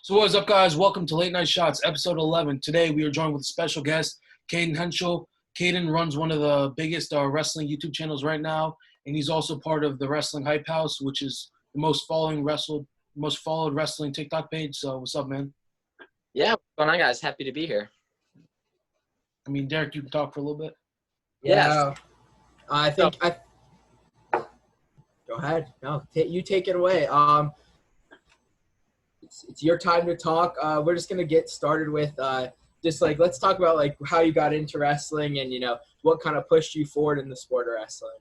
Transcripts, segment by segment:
So what is up, guys? Welcome to Late Night Shots, episode 11. Today we are joined with a special guest, Cayden Henschel. Cayden runs one of the biggest wrestling YouTube channels right now, and he's also part of the Wrestling Hype House, which is the most followed wrestling TikTok page. So what's up, man? Yeah, what's going on, guys? Happy to be here. I mean, Derek, you can talk for a little bit. Yes. Go ahead. No, you take it away. It's your time to talk. We're just gonna get started with let's talk about how you got into wrestling and what kind of pushed you forward in the sport of wrestling.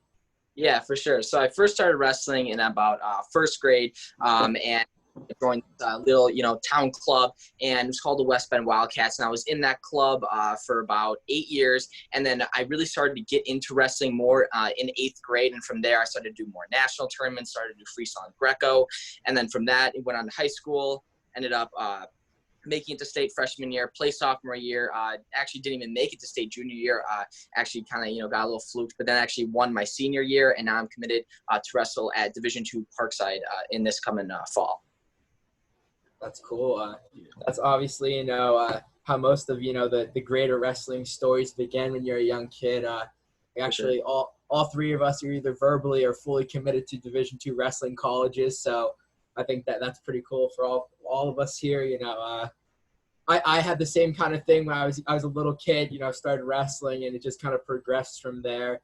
Yeah, for sure. So I first started wrestling in about first grade, and joined a little town club, and it was called the West Bend Wildcats, and I was in that club for about 8 years, and then I really started to get into wrestling more in 8th grade, and from there I started to do more national tournaments, started to do freestyle and Greco, and then from that it went on to high school, ended up making it to state freshman year, play sophomore year, actually didn't even make it to state junior year, actually kind of got a little fluked, but then actually won my senior year, and now I'm committed to wrestle at Division II Parkside in this coming fall. That's cool. That's obviously, how most of, the greater wrestling stories begin when you're a young kid. Actually, sure. all three of us are either verbally or fully committed to Division II wrestling colleges. So I think that's pretty cool for all of us here. I had the same kind of thing when I was a little kid, started wrestling, and it just kind of progressed from there.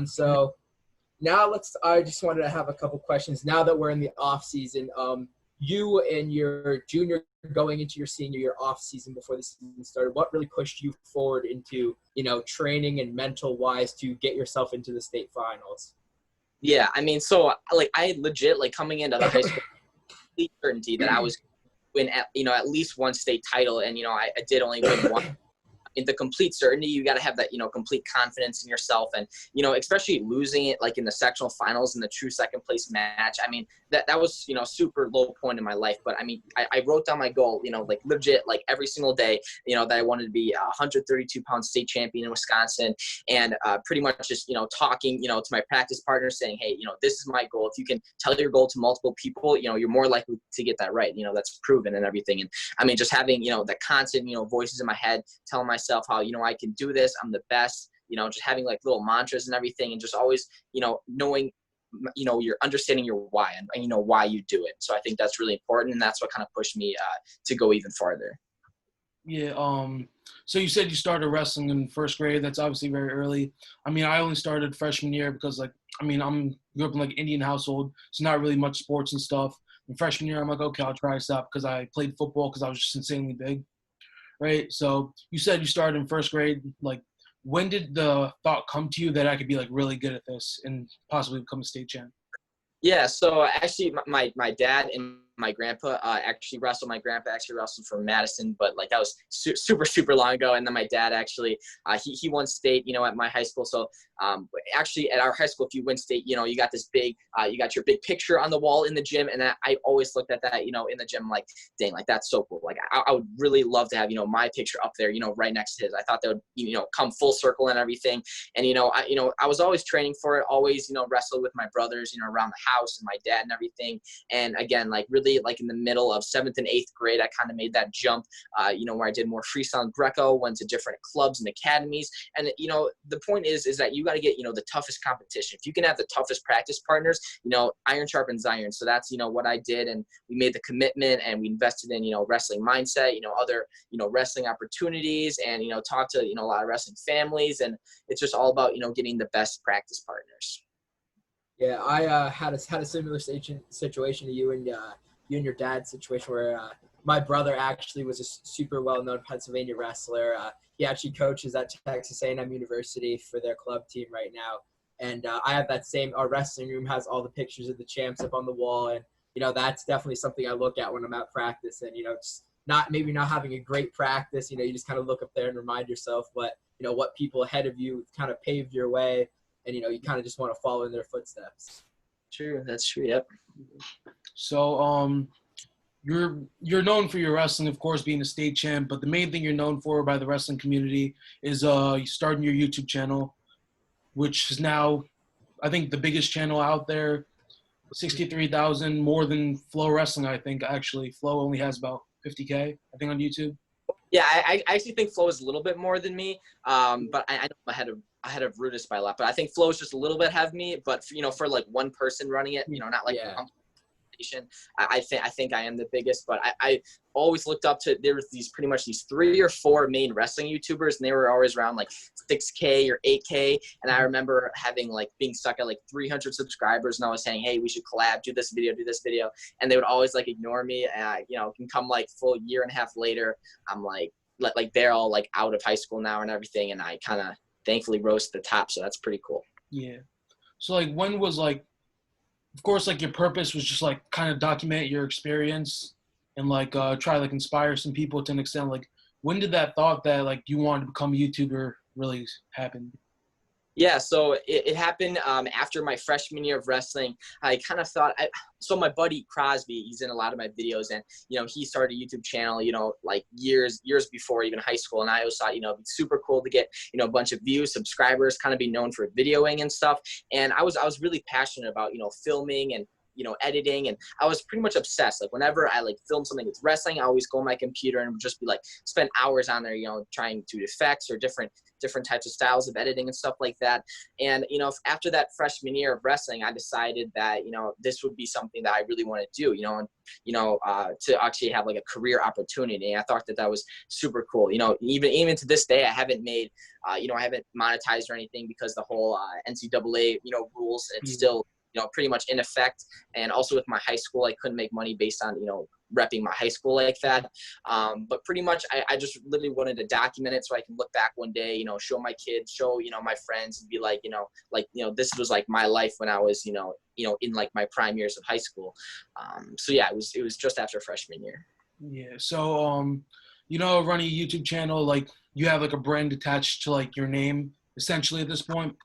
So now I just wanted to have a couple questions now that we're in the off season. You and your junior going into your senior year off season before the season started, what really pushed you forward into, training and mental wise to get yourself into the state finals? Yeah, I mean, so I legit coming into the high school, complete certainty that I was win at least one state title, and I did only win one. In the complete certainty, you got to have that, complete confidence in yourself, and, especially losing it in the sectional finals in the true second place match. I mean, that was, super low point in my life. But I mean, I wrote down my goal, legit, every single day, that I wanted to be a 132-pound state champion in Wisconsin, and pretty much just, talking, to my practice partners saying, hey, this is my goal. If you can tell your goal to multiple people, you're more likely to get that right. That's proven and everything. And I mean, just having, the constant, voices in my head telling myself how, I can do this, I'm the best, just having little mantras and everything, and just always, knowing, you're understanding your why and why you do it. So I think that's really important, and that's what kind of pushed me to go even farther. Yeah. So you said you started wrestling in first grade. That's obviously very early. I mean, I only started freshman year because grew up in Indian household, so not really much sports and stuff. In freshman year, I'm like, okay, I'll try this out because I played football because I was just insanely big. Right. So you said you started in first grade. When did the thought come to you that I could be really good at this and possibly become a state champ? Yeah. So actually my dad and my grandpa actually wrestled. My grandpa actually wrestled for Madison, but that was super, super long ago. And then my dad actually, he won state, at my high school. So actually at our high school, if you win state, you got this big, you got your big picture on the wall in the gym. And I always looked at that, in the gym, dang, that's so cool. I would really love to have, my picture up there, right next to his. I thought that would, come full circle and everything. And, I was always training for it, always, wrestled with my brothers, around the house and my dad and everything. And again, really in the middle of 7th and 8th grade, I kind of made that jump, where I did more freestyle and Greco, went to different clubs and academies. And, the point is that you got to get, the toughest competition. If you can have the toughest practice partners, iron sharpens iron. So that's, what I did. And we made the commitment, and we invested in, wrestling mindset, other, wrestling opportunities, and, talked to, a lot of wrestling families. And it's just all about, getting the best practice partners. Yeah, I had a similar situation to you and your dad's situation, where my brother actually was a super well-known Pennsylvania wrestler. He actually coaches at Texas A&M University for their club team right now. And I have that same, our wrestling room has all the pictures of the champs up on the wall. And, that's definitely something I look at when I'm at practice. And, just not having a great practice, you just kind of look up there and remind yourself what people ahead of you kind of paved your way. And, you kind of just want to follow in their footsteps. True. That's true. Yep. So, you're known for your wrestling, of course, being a state champ, but the main thing you're known for by the wrestling community is starting your YouTube channel, which is now, I think, the biggest channel out there. 63,000, more than Flow Wrestling, I think. Actually, Flow only has about 50K, I think, on YouTube. Yeah, I actually think Flo is a little bit more than me. But I know I had of Rudis by a lot, but I think Flo is just a little bit ahead of me. But for like one person running it, not like Yeah. I think I am the biggest, but I always looked up to, there was pretty much these 3 or 4 main wrestling YouTubers, and they were always around like 6K or 8K. And I remember being stuck at like 300 subscribers, and I was saying, hey, we should collab, do this video. And they would always like ignore me. Can come like full year and a half later, I'm like they're all like out of high school now and everything. And I kind of thankfully rose to the top. So that's pretty cool. Yeah. So like, when was like, of course, like your purpose was just like kind of document your experience and like try like inspire some people to an extent. Like, when did that thought that like you wanted to become a YouTuber really happen? Yeah, so it happened after my freshman year of wrestling. I kind of thought, so my buddy Crosby, he's in a lot of my videos, and he started a YouTube channel, like years before even high school. And I always thought, it'd be super cool to get a bunch of views, subscribers, kind of be known for videoing and stuff. And I was really passionate about filming and editing, and I was pretty much obsessed. Like whenever I like film something with wrestling, I always go on my computer and just be like spend hours on there, trying to do effects or different types of styles of editing and stuff like that. And after that freshman year of wrestling, I decided that this would be something that I really want to do, to actually have like a career opportunity. And I thought that was super cool. Even to this day, I haven't made I haven't monetized or anything because the whole NCAA rules, it's still pretty much in effect. And also with my high school, I couldn't make money based on, repping my high school like that. But pretty much I just literally wanted to document it so I can look back one day, show my kids, show, my friends, and be like, this was like my life when I was, in like my prime years of high school. So yeah, it was just after freshman year. Yeah. So, running a YouTube channel, like you have like a brand attached to like your name essentially at this point.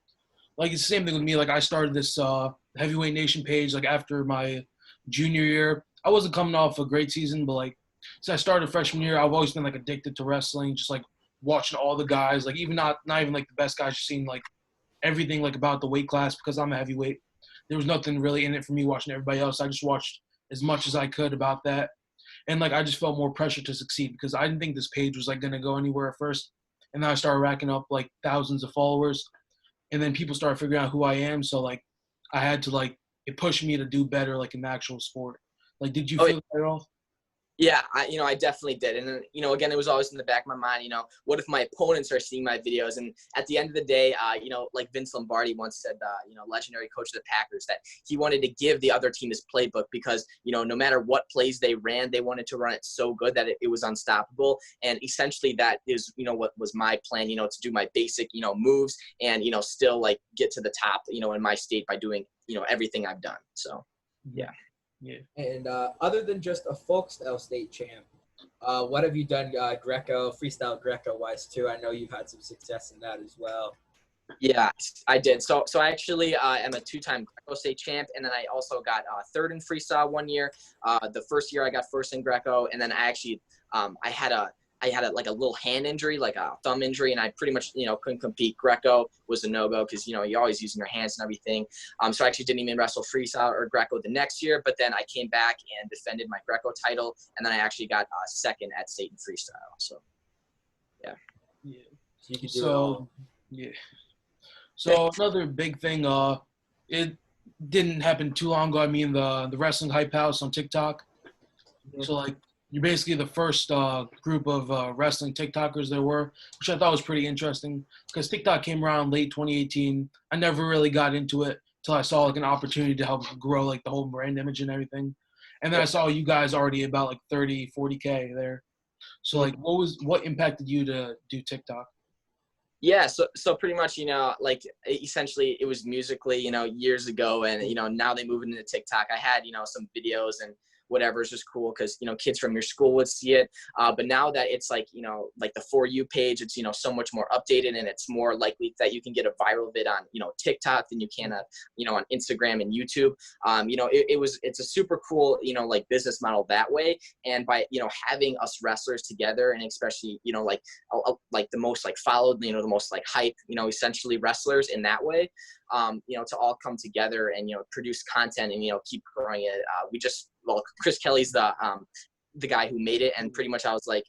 Like it's the same thing with me. Like I started this Heavyweight Nation page like after my junior year. I wasn't coming off a great season, but like since I started freshman year, I've always been like addicted to wrestling, just like watching all the guys, like even not even like the best guys, just seeing like everything like about the weight class because I'm a heavyweight. There was nothing really in it for me watching everybody else. I just watched as much as I could about that. And like I just felt more pressure to succeed because I didn't think this page was like gonna go anywhere at first. And then I started racking up like thousands of followers. And then people started figuring out who I am. So like I had to like, it pushed me to do better like in the actual sport. Like, did you feel that at all? Yeah, I definitely did. And then, again, it was always in the back of my mind, what if my opponents are seeing my videos? And at the end of the day, like Vince Lombardi once said, legendary coach of the Packers, that he wanted to give the other team his playbook because, no matter what plays they ran, they wanted to run it so good that it was unstoppable. And essentially that is, what was my plan, to do my basic, moves and, still like get to the top, in my state by doing, everything I've done. So, yeah. Yeah. And other than just a folk style state champ, what have you done freestyle Greco wise too? I know you've had some success in that as well. Yeah, I did. So I actually am a 2-time Greco state champ, and then I also got third in freestyle one year. The first year I got first in Greco, and then I actually I had like a little hand injury, like a thumb injury, and I pretty much, couldn't compete. Greco was a no-go because, you're always using your hands and everything. So I actually didn't even wrestle freestyle or Greco the next year, but then I came back and defended my Greco title, and then I actually got second at state in freestyle. So, yeah. Yeah. So you can do it all. Yeah. So another big thing, it didn't happen too long ago. I mean, the Wrestling Hype House on TikTok. Mm-hmm. So like, you're basically the first group of wrestling TikTokers there were, which I thought was pretty interesting because TikTok came around late 2018. I never really got into it till I saw like an opportunity to help grow like the whole brand image and everything. And then I saw you guys already about like 30, 40K there. So like, what impacted you to do TikTok? Yeah, so pretty much, like essentially it was Musically, years ago, and now they moved into TikTok. I had, some videos and whatever is just cool because, kids from your school would see it. But now that it's like, like the For You page, it's, so much more updated, and it's more likely that you can get a viral vid on, TikTok than you can, on Instagram and YouTube. It's a super cool, like business model that way. And by, having us wrestlers together, and especially, like the most like followed, the most like hype, essentially wrestlers in that way, to all come together and, produce content and, keep growing it. Chris Kelly's the the guy who made it, and pretty much I was like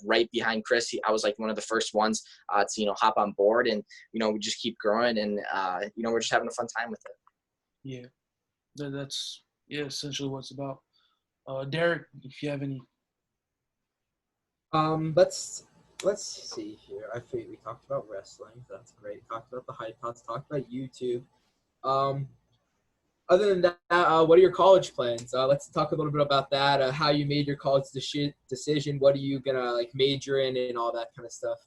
right behind Chris. I was like one of the first ones to hop on board, and we just keep growing, and we're just having a fun time with it. Yeah, that's essentially what it's about. Derek, if you have any. Let's see here. I think we talked about wrestling. That's great. Talked about the hype pods. Talked about YouTube. Other than that, what are your college plans? Let's talk a little bit about that. How you made your college decision. What are you gonna like major in and all that kind of stuff.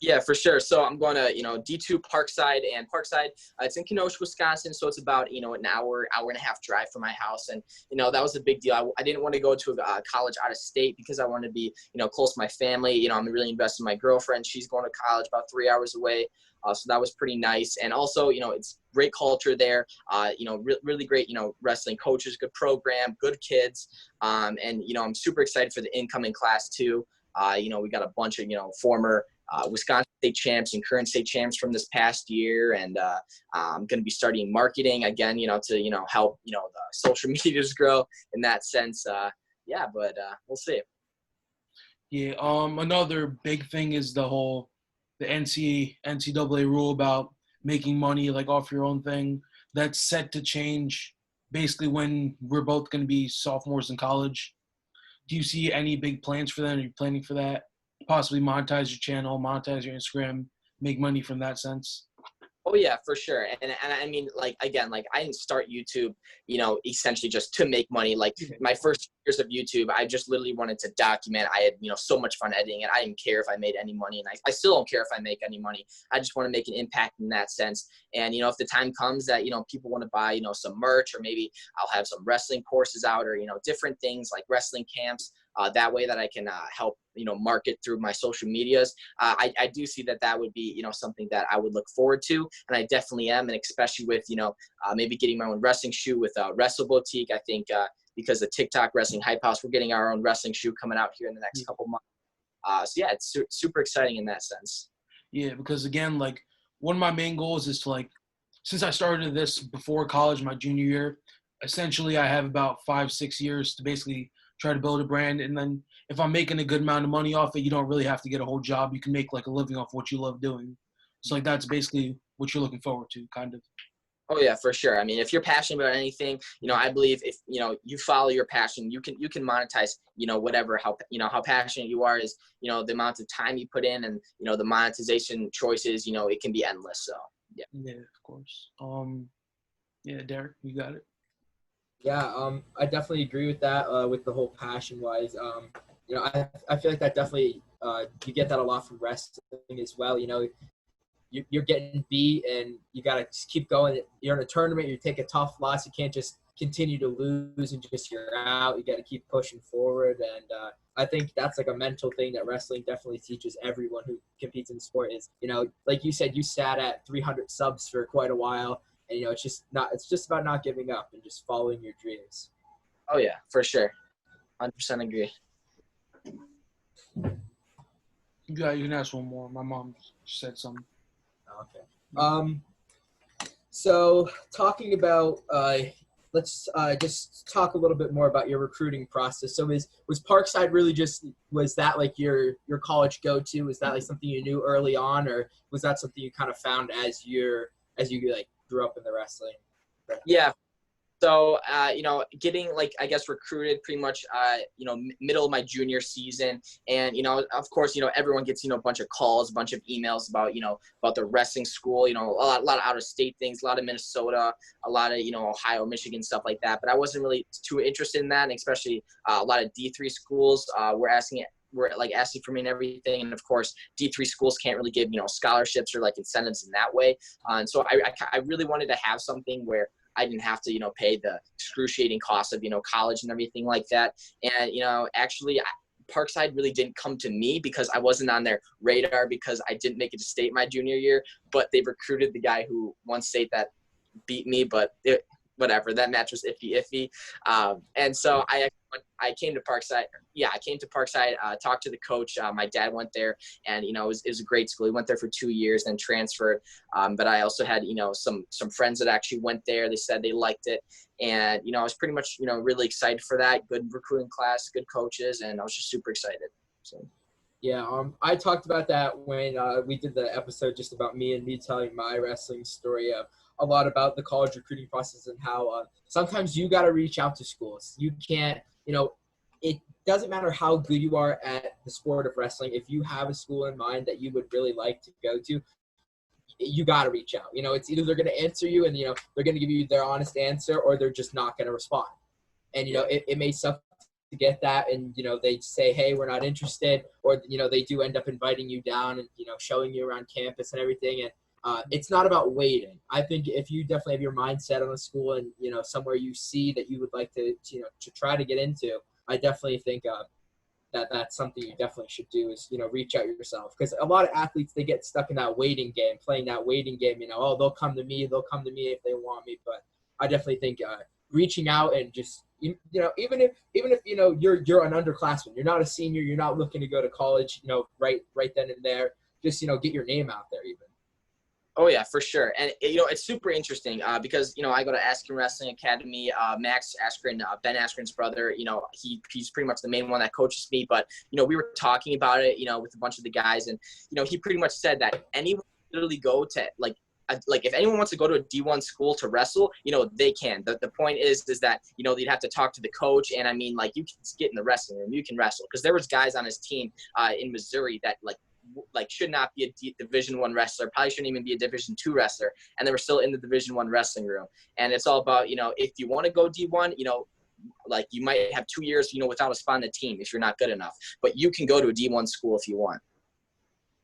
Yeah, for sure. So I'm going to, D2 Parkside, and Parkside, it's in Kenosha, Wisconsin. So it's about, an hour and a half drive from my house. And, that was a big deal. I didn't want to go to a college out of state because I wanted to be, close to my family. I'm really invested in my girlfriend. She's going to college about 3 hours away. So that was pretty nice. And also, it's great culture there, really great, wrestling coaches, good program, good kids. And, I'm super excited for the incoming class too. We got a bunch of, former Wisconsin state champs and current state champs from this past year. And I'm going to be studying marketing again, to, help, the social medias grow in that sense. But we'll see. Yeah. Another big thing is the NCAA rule about making money like off your own thing. That's set to change basically when we're both going to be sophomores in college. Do you see any big plans for that? Are you planning for that? Possibly monetize your channel, monetize your Instagram, make money from that sense? Oh yeah, for sure. And I mean, like, again, like I didn't start YouTube, essentially just to make money. Like my first years of YouTube, I just literally wanted to document. I had, so much fun editing, and I didn't care if I made any money, and I still don't care if I make any money. I just want to make an impact in that sense. And, if the time comes that, people want to buy, some merch, or maybe I'll have some wrestling courses out, or, different things like wrestling camps, that way that I can help, market through my social medias. I do see that would be, something that I would look forward to. And I definitely am. And especially with, maybe getting my own wrestling shoe with Wrestle Boutique. I think because the TikTok Wrestling Hype House, we're getting our own wrestling shoe coming out here in the next couple months. So yeah, it's super exciting in that sense. Yeah, because again, like one of my main goals is to like, since I started this before college, my junior year, essentially I have about 5-6 years to basically try to build a brand. And then if I'm making a good amount of money off it, you don't really have to get a whole job. You can make like a living off what you love doing. So like that's basically what you're looking forward to, kind of. Oh yeah, for sure. I mean, if you're passionate about anything, I believe if, you follow your passion, you can monetize, whatever, how passionate you are is, the amount of time you put in, and, the monetization choices, it can be endless. So yeah. Yeah, of course. Yeah, Derek, you got it. Yeah, I definitely agree with that. With the whole passion wise, I feel like that definitely you get that a lot from wrestling as well. You're getting beat, and you gotta just keep going. You're in a tournament. You take a tough loss. You can't just continue to lose and just you're out. You got to keep pushing forward, and I think that's like a mental thing that wrestling definitely teaches everyone who competes in the sport. Is like you said, you sat at 300 subs for quite a while. And it's just about not giving up and just following your dreams. Oh yeah, for sure. 100% agree. You can ask one more. My mom said something. Okay. So talking about let's just talk a little bit more about your recruiting process. So was Parkside really was that like your college go-to? Was that like something you knew early on, or was that something you kind of found as you like grew up in the wrestling? Yeah. So, getting I guess recruited pretty much, middle of my junior season. And, of course, everyone gets, a bunch of calls, a bunch of emails about, about the wrestling school, a lot of out of state things, a lot of Minnesota, a lot of, Ohio, Michigan, stuff like that. But I wasn't really too interested in that. And especially a lot of D3 schools were asking for me and everything. And of course, D3 schools can't really give, scholarships or incentives in that way. And so I really wanted to have something where I didn't have to, pay the excruciating cost of, college and everything like that. And, actually Parkside really didn't come to me because I wasn't on their radar because I didn't make it to state my junior year, but they recruited the guy who won state that beat me, but whatever, that match was iffy. And so I I came to Parkside. Yeah, I came to Parkside, talked to the coach. My dad went there, and, it was a great school. He went there for 2 years, then transferred. But I also had, some friends that actually went there. They said they liked it. And, I was pretty much, really excited for that. Good recruiting class, good coaches, and I was just super excited. So. Yeah, I talked about that when we did the episode just about me telling my wrestling story of a lot about the college recruiting process and how sometimes you got to reach out to schools. You can't, it doesn't matter how good you are at the sport of wrestling. If you have a school in mind that you would really like to go to, you got to reach out. It's either they're going to answer you and, they're going to give you their honest answer, or they're just not going to respond. And, it may suck to get that, and they say, hey, we're not interested, or they do end up inviting you down and showing you around campus and everything. And it's not about waiting. I think if you definitely have your mindset on a school and somewhere you see that you would like to try to get into, I definitely think that's something you definitely should do is reach out yourself, because a lot of athletes, they get stuck in that waiting game, playing that waiting game. Oh, they'll come to me if they want me. But I definitely think reaching out and just even if you're an underclassman, you're not a senior, you're not looking to go to college, right then and there, just get your name out there even. Oh yeah, for sure. And it's super interesting because I go to Askren Wrestling Academy. Max Askren, Ben Askren's brother, he's pretty much the main one that coaches me. But we were talking about it, with a bunch of the guys, and he pretty much said that anyone can literally go to like if anyone wants to go to a D1 school to wrestle, they can. The point is that, they'd have to talk to the coach. And I mean, like, you can get in the wrestling room, you can wrestle. Because there was guys on his team in Missouri that like should not be a Division I wrestler, probably shouldn't even be a Division II wrestler. And they were still in the Division I wrestling room. And it's all about, if you want to go D1, like you might have 2 years, without a spot on the team if you're not good enough. But you can go to a D1 school if you want.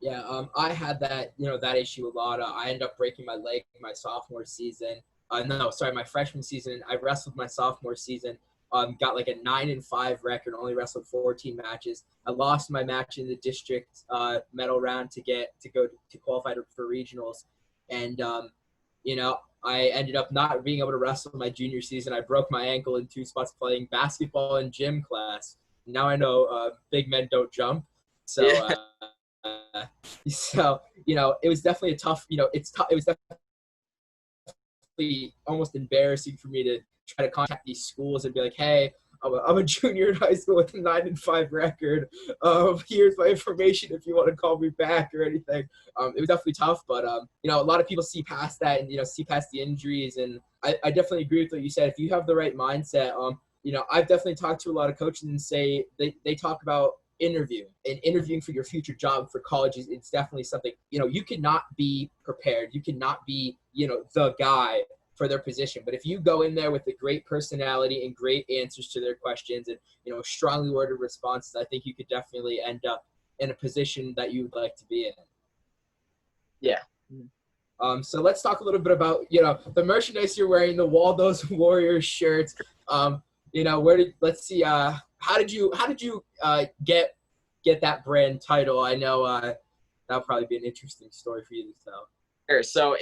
Yeah, I had that, that issue a lot. I ended up breaking my leg my sophomore season. My freshman season. I wrestled my sophomore season. Got like a 9-5 record. Only wrestled 14 matches. I lost my match in the district medal round to go to qualify for regionals, and I ended up not being able to wrestle my junior season. I broke my ankle in 2 spots playing basketball in gym class. Now I know big men don't jump, so. Yeah. So it was definitely a tough. It was definitely almost embarrassing for me to try to contact these schools and be like, "Hey, I'm a junior in high school with a 9-5 record. Here's my information if you want to call me back or anything." It was definitely tough, but a lot of people see past that and see past the injuries. And I definitely agree with what you said. If you have the right mindset, I've definitely talked to a lot of coaches and say they talk about interviewing for your future job for colleges. It's definitely something, you cannot be prepared. You cannot be, the guy for their position. But if you go in there with a great personality and great answers to their questions and, strongly worded responses, I think you could definitely end up in a position that you would like to be in. Yeah. So let's talk a little bit about, the merchandise you're wearing, the Waldo's Warriors shirts. Let's see, how did you get that brand title? I know that'll probably be an interesting story for you to tell. Sure. So,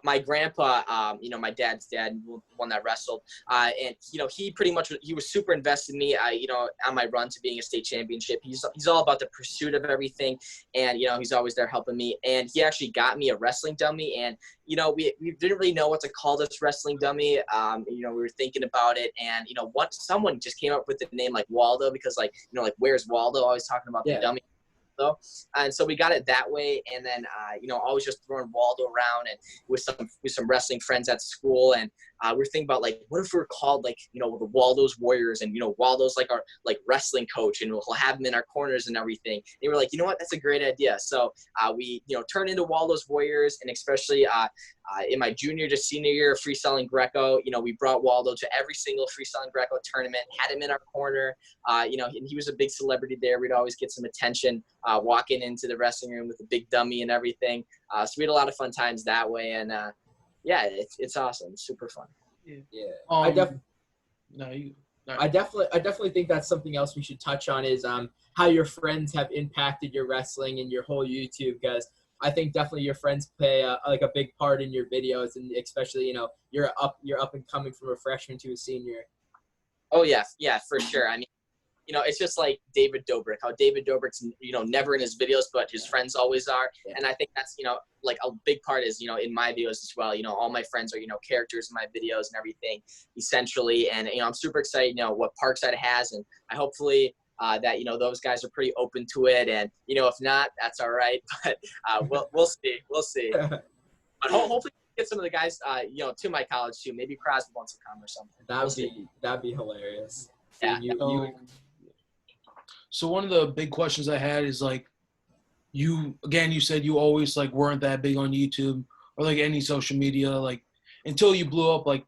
my grandpa, my dad's dad, one that wrestled, and, he pretty much, he was super invested in me, on my run to being a state championship. He's all about the pursuit of everything. And, he's always there helping me. And he actually got me a wrestling dummy. And, we didn't really know what to call this wrestling dummy. We were thinking about it. And, someone just came up with the name like Waldo because like where's Waldo? Always talking about the dummy. And so we got it that way, and then always just throwing Waldo around and with some wrestling friends at school, and we're thinking about like, what if we're called like the Waldo's Warriors, and Waldo's like our like wrestling coach, and we'll have him in our corners and everything. And we were like, what, that's a great idea. So we turned into Waldo's Warriors, and especially in my junior to senior year of freestyling Greco, we brought Waldo to every single freestyling Greco tournament, had him in our corner, and he was a big celebrity there. We'd always get some attention walking into the wrestling room with a big dummy and everything. So we had a lot of fun times that way, and it's awesome. It's super fun. Yeah. I definitely think that's something else we should touch on is how your friends have impacted your wrestling and your whole YouTube, because I think definitely your friends play a big part in your videos, and especially you're up and coming from a freshman to a senior. Oh yeah, for sure. I mean, it's just like David Dobrik, how David Dobrik's, never in his videos, but his friends always are. Yeah. And I think that's, like a big part is, in my videos as well, all my friends are, characters in my videos and everything essentially. And, I'm super excited, what Parkside has. And I hopefully that, those guys are pretty open to it. And, if not, that's all right. But we'll see. We'll see. But hopefully get some of the guys, to my college too. Maybe Crosby wants to come or something. That'd be hilarious. Yeah. So one of the big questions I had is like, you said you always like weren't that big on YouTube or like any social media, like until you blew up like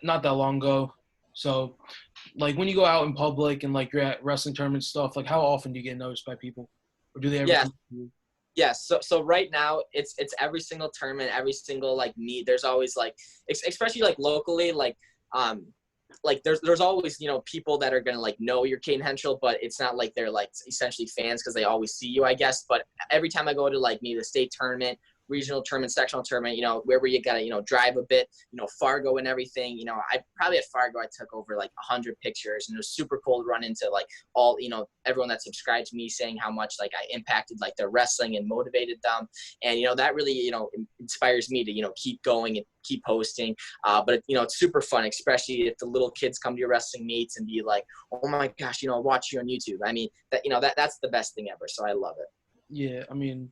not that long ago. So like when you go out in public and like you're at wrestling tournament stuff, like how often do you get noticed by people, or do they ever? Yes. So right now it's every single tournament, every single like meet. There's always like, especially like locally, like there's always, people that are going to like know you're Cayden Henschel, but it's not like they're like essentially fans because they always see you, I guess. But every time I go to like the state tournament, regional tournament, sectional tournament, wherever you got to, drive a bit, Fargo and everything, I probably at Fargo, I took over like 100 pictures, and it was super cool to run into like all, everyone that subscribed to me saying how much like I impacted like their wrestling and motivated them. And, that really, inspires me to, keep going and keep posting. But, it's super fun, especially if the little kids come to your wrestling meets and be like, oh my gosh, watch you on YouTube. I mean, that's the best thing ever. So I love it. Yeah. I mean,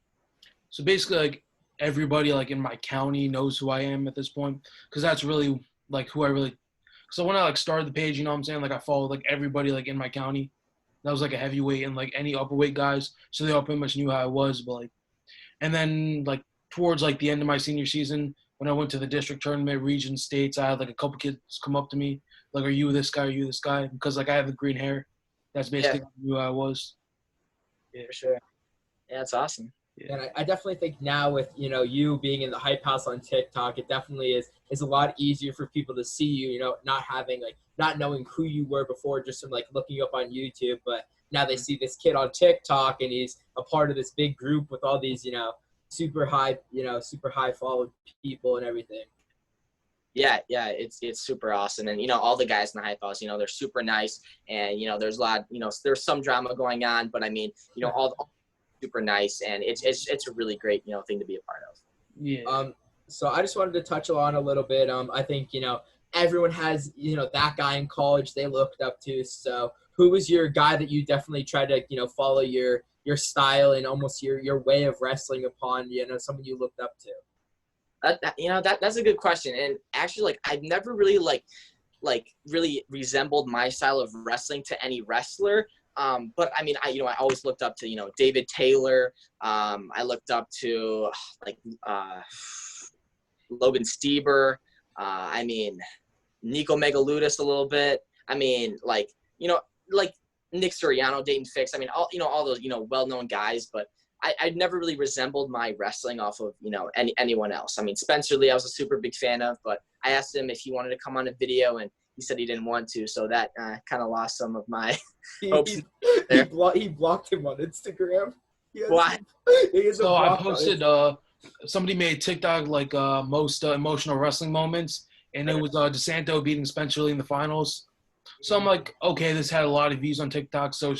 so basically like, everybody like in my county knows who I am at this point, because that's really like who I really. So when I like started the page, what I'm saying, like I followed like everybody like in my county. That was like a heavyweight and like any upperweight guys, so they all pretty much knew how I was. But like, and then like towards like the end of my senior season, when I went to the district tournament, region, states, I had like a couple kids come up to me like, "Are you this guy? Are you this guy?" Because like I have the green hair. That's basically who I was. Yeah, for sure. Yeah, it's awesome. Yeah. And I definitely think now with, you being in the Hype House on TikTok, it definitely is a lot easier for people to see you, not knowing who you were before, just from like looking you up on YouTube. But now they see this kid on TikTok and he's a part of this big group with all these, super high followed people and everything. Yeah, it's super awesome. And, all the guys in the Hype House, they're super nice. And, there's a lot, there's some drama going on, but I mean, all super nice, and it's a really great thing to be a part of. Yeah. So I just wanted to touch on a little bit. I think everyone has that guy in college they looked up to. So who was your guy that you definitely tried to follow your style and almost your way of wrestling upon? Someone you looked up to. That's a good question. And actually, like I've never really like really resembled my style of wrestling to any wrestler. But I mean, I always looked up to, David Taylor. I looked up to Logan Stieber. I mean, Nico Megaludis a little bit. I mean, like Nick Soriano, Dayton Fix. I mean, all those, well-known guys, but I'd never really resembled my wrestling off of, anyone else. I mean, Spencer Lee, I was a super big fan of, but I asked him if he wanted to come on a video, and he said he didn't want to, so that kind of lost some of my hopes. He blocked him on Instagram. Why? So I posted, somebody made TikTok like most emotional wrestling moments, and it was DeSanto beating Spencer Lee in the finals. So I'm like, okay, this had a lot of views on TikTok, so it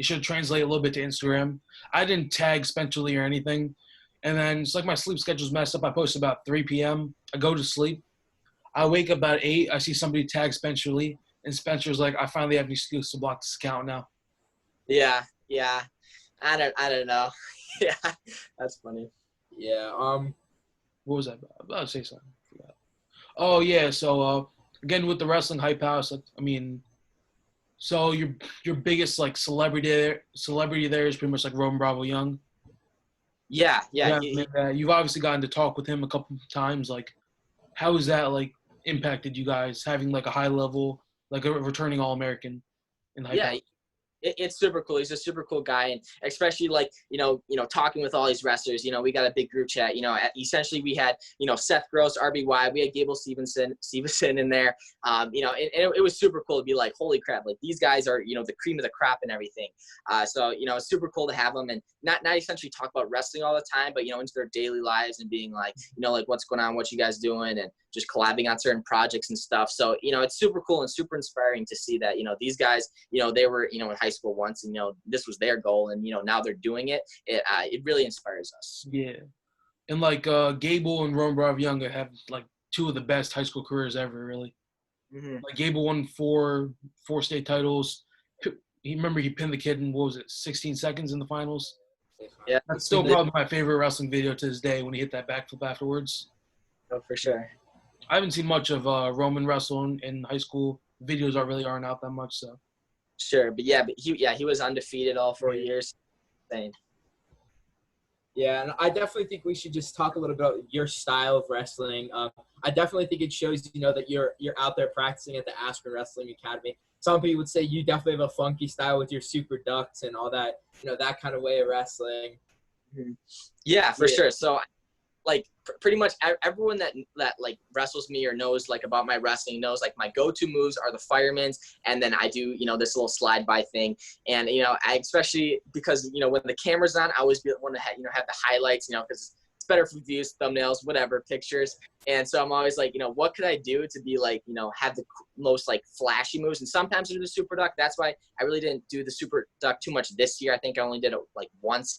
should translate a little bit to Instagram. I didn't tag Spencer Lee or anything. And then it's like my sleep schedule's messed up. I post about 3 p.m. I go to sleep. I wake up about 8. I see somebody tag Spencer Lee, and Spencer's like, I finally have an excuse to block this account now. Yeah. I don't know. Yeah, that's funny. Yeah. What was that about? I was about to say something. I forgot. Oh yeah. So again with the wrestling Hype House, I mean, so your biggest like celebrity there is pretty much like Roman Bravo Young. Yeah. You've obviously gotten to talk with him a couple times. Like, how has that like impacted you guys having like a high level, like a returning All-American in Hype House? It's super cool. He's a super cool guy, and especially like talking with all these wrestlers. We got a big group chat. Essentially we had Seth Gross, RBY. We had Gable Stevenson in there. It was super cool to be like, holy crap! Like these guys are the cream of the crop and everything. So it's super cool to have them and not essentially talk about wrestling all the time, but into their daily lives and being like like what's going on, what you guys doing, and just collabing on certain projects and stuff. So, it's super cool and super inspiring to see that, these guys, they were, in high school once and, this was their goal and, now they're doing it. It really inspires us. Yeah. And like Gable and Roman Younger have like two of the best high school careers ever, really. Mm-hmm. Like Gable won four state titles. He pinned the kid in, what was it, 16 seconds in the finals? Yeah. That's still probably my favorite wrestling video to this day when he hit that backflip afterwards. Oh, for sure. I haven't seen much of Roman wrestling in high school. Videos really aren't out that much, so. Sure, but he was undefeated all 4 years. Same. Yeah, and I definitely think we should just talk a little bit about your style of wrestling. I definitely think it shows, that you're out there practicing at the Aspen Wrestling Academy. Some people would say you definitely have a funky style with your super ducks and all that, that kind of way of wrestling. Yeah, for sure. So, like, pretty much everyone that like wrestles me or knows like about my wrestling knows like my go-to moves are the firemen's, and then I do this little slide by thing, and I especially because when the camera's on, I always want to have the highlights, because it's better for views, thumbnails, whatever, pictures. And so I'm always like, what could I do to be like, have the most like flashy moves? And sometimes I do the super duck. That's why I really didn't do the super duck too much this year. I think I only did it like once.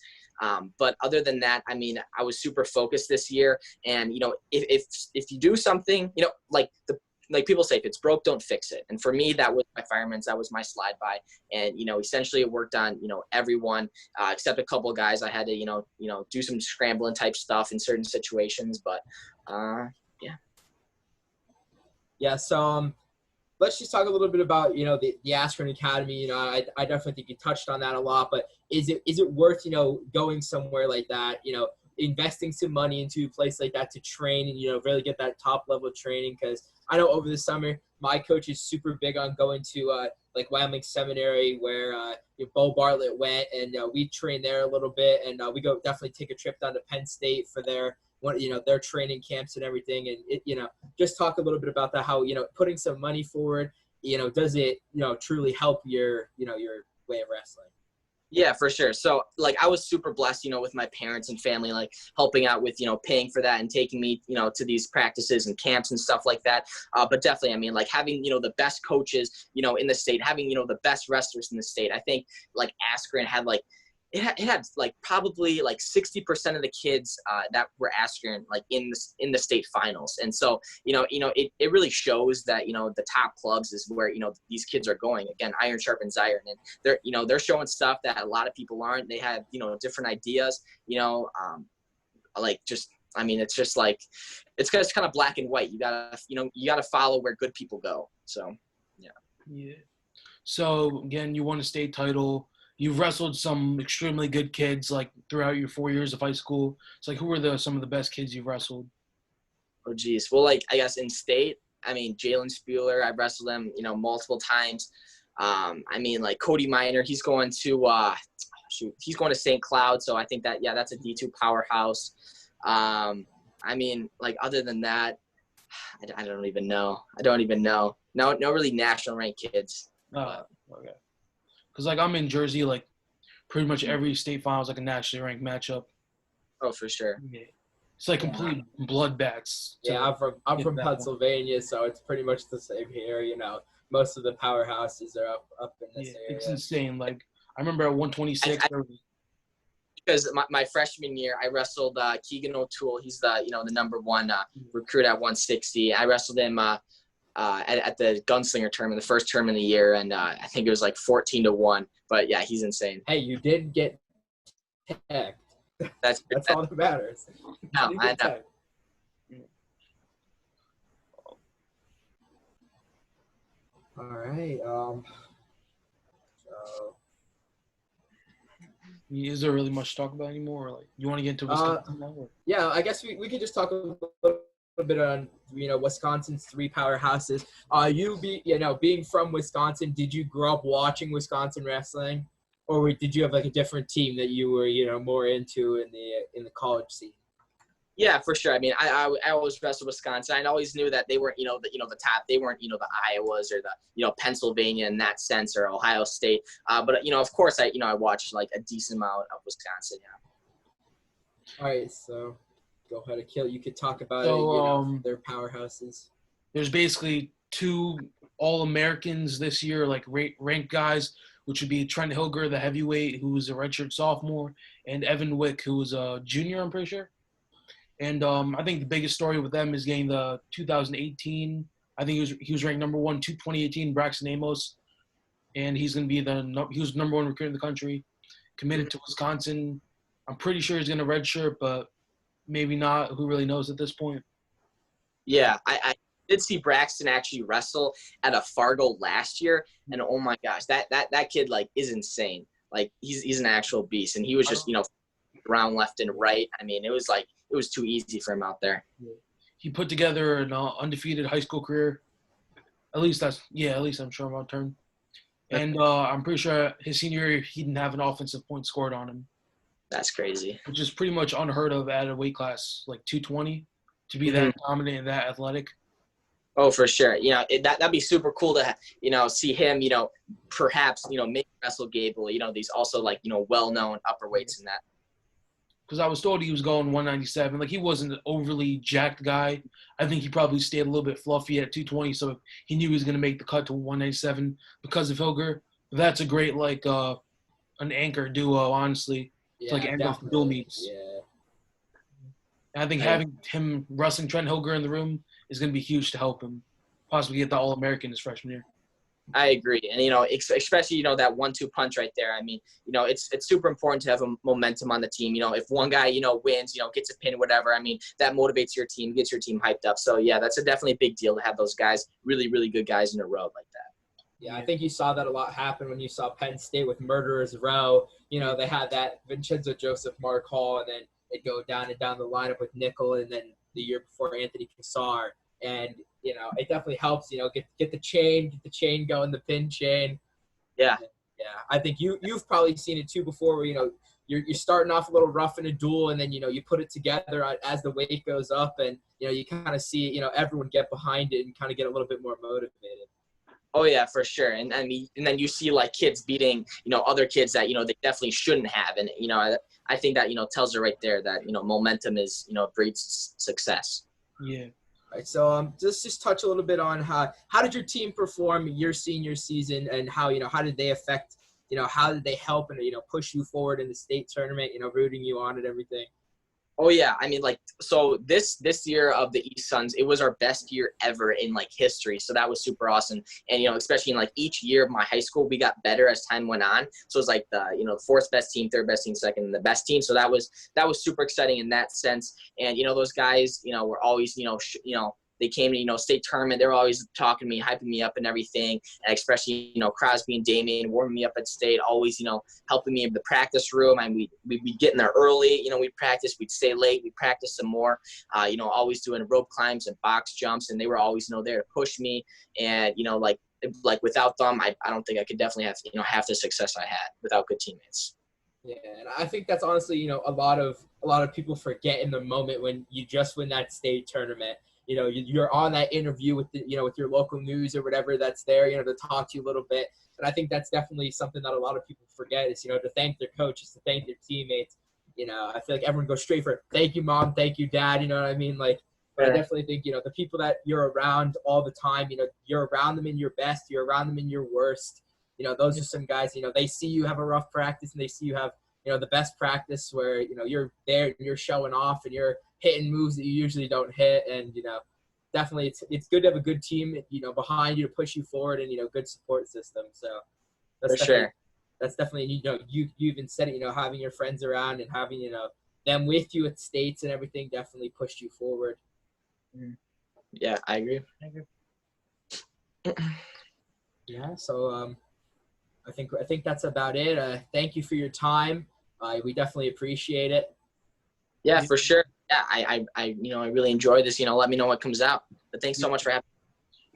But other than that, I mean, I was super focused this year. And, if you do something, like people say, if it's broke, don't fix it. And for me, that was my fireman's, that was my slide by. And, essentially it worked on, everyone, except a couple of guys. I had to, do some scrambling type stuff in certain situations, but yeah. Yeah. So, let's just talk a little bit about, the Aspen Academy. I definitely think you touched on that a lot, but is it worth, going somewhere like that, investing some money into a place like that to train and, really get that top level training? Because I know over the summer, my coach is super big on going to like Wyoming Seminary where Bo Bartlett went, and we trained there a little bit, and we go definitely take a trip down to Penn State for their training camps and everything. And it, just talk a little bit about that, how, putting some money forward, does it, truly help your way of wrestling? Yeah, for sure. So like I was super blessed, with my parents and family, like helping out with, paying for that and taking me, to these practices and camps and stuff like that. But definitely, I mean, like having, the best coaches, in the state, having, the best wrestlers in the state. I think like Askren had like, it had like probably like 60% of the kids that were Askren like in the state finals. And so, it really shows that, the top clubs is where, these kids are going. Again, iron sharpens iron, and they're showing stuff that a lot of people aren't. They have, different ideas, like just, I mean, it's just like, it's kind of black and white. You gotta follow where good people go. So, yeah. Yeah. So again, you won a state title. You've wrestled some extremely good kids like throughout your 4 years of high school. It's like, who were some of the best kids you've wrestled? Oh, geez. Well, like, I guess in state, I mean, Jalen Spuler, I've wrestled him, multiple times. I mean, like Cody Miner, he's going to he's going to St. Cloud. So I think that, yeah, that's a D2 powerhouse. I mean, like, other than that, I don't even know. No really national ranked kids. Okay. Because, like, I'm in Jersey, like, pretty much every state final is, like, a nationally ranked matchup. Oh, for sure. Yeah. It's, like, complete bloodbaths. Yeah, I'm from Pennsylvania, so it's pretty much the same here, Most of the powerhouses are up in this area. It's insane. Like, I remember at 126. Because my freshman year, I wrestled Keegan O'Toole. He's the, the number one recruit at 160. I wrestled him at the gunslinger tournament, the first tournament of the year, and I think it was like 14-1. But yeah, he's insane. Hey, you did get tagged. That's all that matters. No, I know. All right. So. Is there really much to talk about anymore? Or, like, you want to get into Wisconsin now? Or? Yeah, I guess we could just talk a little bit on Wisconsin's three powerhouses. Being from Wisconsin, did you grow up watching Wisconsin wrestling, or did you have like a different team that you were more into in the college scene? Yeah, for sure. I mean, I always wrestled Wisconsin. I always knew that they weren't the top. They weren't the Iowas or the Pennsylvania in that sense, or Ohio State. But of course I watched like a decent amount of Wisconsin. Yeah. All right, so go ahead, Akil. You could talk about it. So Their powerhouses. there's basically two All-Americans this year, like ranked guys, which would be Trent Hilger, the heavyweight, who was a redshirt sophomore, and Evan Wick, who was a junior, I'm pretty sure. And I think the biggest story with them is getting the 2018. I think he was ranked number one, 2018, Braxton Amos, and he's going to be he was the number one recruit in the country, committed to Wisconsin. I'm pretty sure he's going to redshirt, but maybe not. Who really knows at this point? Yeah, I did see Braxton actually wrestle at a Fargo last year, and oh my gosh, that kid like is insane. Like he's an actual beast, and he was just around left and right. I mean, it was too easy for him out there. He put together an undefeated high school career. At least I'm sure about turn. And I'm pretty sure his senior year he didn't have an offensive point scored on him. That's crazy. Which is pretty much unheard of at a weight class like 220 to be that dominant and that athletic. Oh, for sure. That'd be super cool to, see him, perhaps, maybe wrestle Gable, these also like, well-known upper weights in that. Because I was told he was going 197. Like, he wasn't an overly jacked guy. I think he probably stayed a little bit fluffy at 220, so he knew he was going to make the cut to 197 because of Hilger. That's a great, like, an anchor duo, honestly. It's like anchor for dual meets. Yeah. And I think having him wrestling Trent Hilger in the room is going to be huge to help him possibly get the All-American his freshman year. I agree. And, especially, that 1-2 punch right there. I mean, it's super important to have a momentum on the team. If one guy, wins, gets a pin, whatever, I mean, that motivates your team, gets your team hyped up. So, yeah, that's a definitely big deal to have those guys, really, really good guys in a row like that. Yeah, I think you saw that a lot happen when you saw Penn State with Murderers Row. They had that Vincenzo Joseph, Mark Hall, and then they'd go down and down the lineup with Nickel, and then the year before Anthony Cassar. And, it definitely helps, get the chain going, the pin chain. Yeah. Yeah. I think you've probably seen it too before where, you're starting off a little rough in a duel and then, you put it together as the weight goes up and, you kind of see, everyone get behind it and kind of get a little bit more motivated. Oh yeah, for sure. And then you see like kids beating, other kids that, they definitely shouldn't have. And, I think that, tells you right there that, momentum is, breeds success. Yeah. Right, so just touch a little bit on how did your team perform your senior season and how did they affect, how did they help and, push you forward in the state tournament, rooting you on and everything? Oh yeah, I mean, like, so this year of the East Suns, it was our best year ever in like history. So that was super awesome. And especially in like each year of my high school, we got better as time went on. So it was like the fourth best team, third best team, second, and the best team. So that was super exciting in that sense. And those guys, were always they came to, state tournament. They were always talking to me, hyping me up and everything. And especially, Crosby and Damien warming me up at state, always, helping me in the practice room. And we'd get in there early, we'd practice, we'd stay late, we'd practice some more, always doing rope climbs and box jumps. And they were always, there to push me. And, like without them, I don't think I could definitely have, half the success I had without good teammates. Yeah, and I think that's honestly, a lot of people forget in the moment when you just win that state tournament. You're on that interview with with your local news or whatever that's there, to talk to you a little bit. And I think that's definitely something that a lot of people forget is, to thank their coaches, to thank their teammates. I feel like everyone goes straight for thank you, mom, thank you, dad. You know what I mean? Like, but I definitely think, the people that you're around all the time, you're around them in your best, you're around them in your worst. Those are some guys, they see you have a rough practice and they see you have, the best practice where, you're there and you're showing off and you're hitting moves that you usually don't hit. And, definitely it's good to have a good team, behind you to push you forward and, good support system. So that's that's definitely, you even said it, having your friends around and having, them with you at states and everything definitely pushed you forward. Yeah, I agree. Yeah. So, I think that's about it. Thank you for your time. We definitely appreciate it. Yeah, for sure. Yeah, I really enjoyed this. Let me know what comes out. But thanks so much for having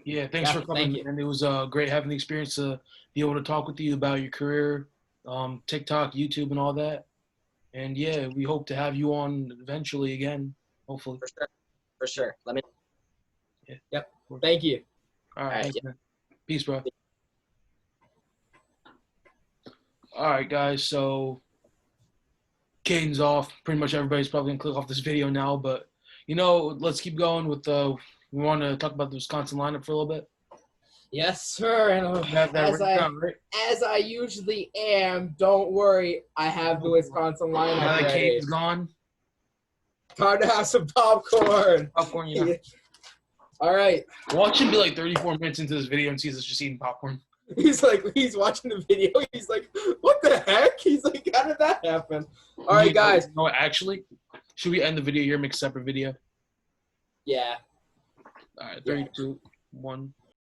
me. Yeah, thanks for coming. And it was great having the experience to be able to talk with you about your career, TikTok, YouTube, and all that. And yeah, we hope to have you on eventually again, hopefully. For sure. Let me. Yeah. Yep. Thank you. All right. Thanks, man. Peace, bro. All right, guys. So Cayden's off. Pretty much everybody's probably gonna click off this video now, but let's keep going with we want to talk about the Wisconsin lineup for a little bit. Yes, sir. And You have that written down, right? as I usually am, don't worry. I have the Wisconsin lineup Now that ready. Cayden's gone, Time to have some popcorn. popcorn. Yeah. All right. Watch him be like 34 minutes into this video and sees us just eating popcorn. He's watching the video. He's like, what the heck? He's like, how did that happen? All right, guys. No, actually, should we end the video here, make a separate video? Yeah. All right, 3, 2, 1.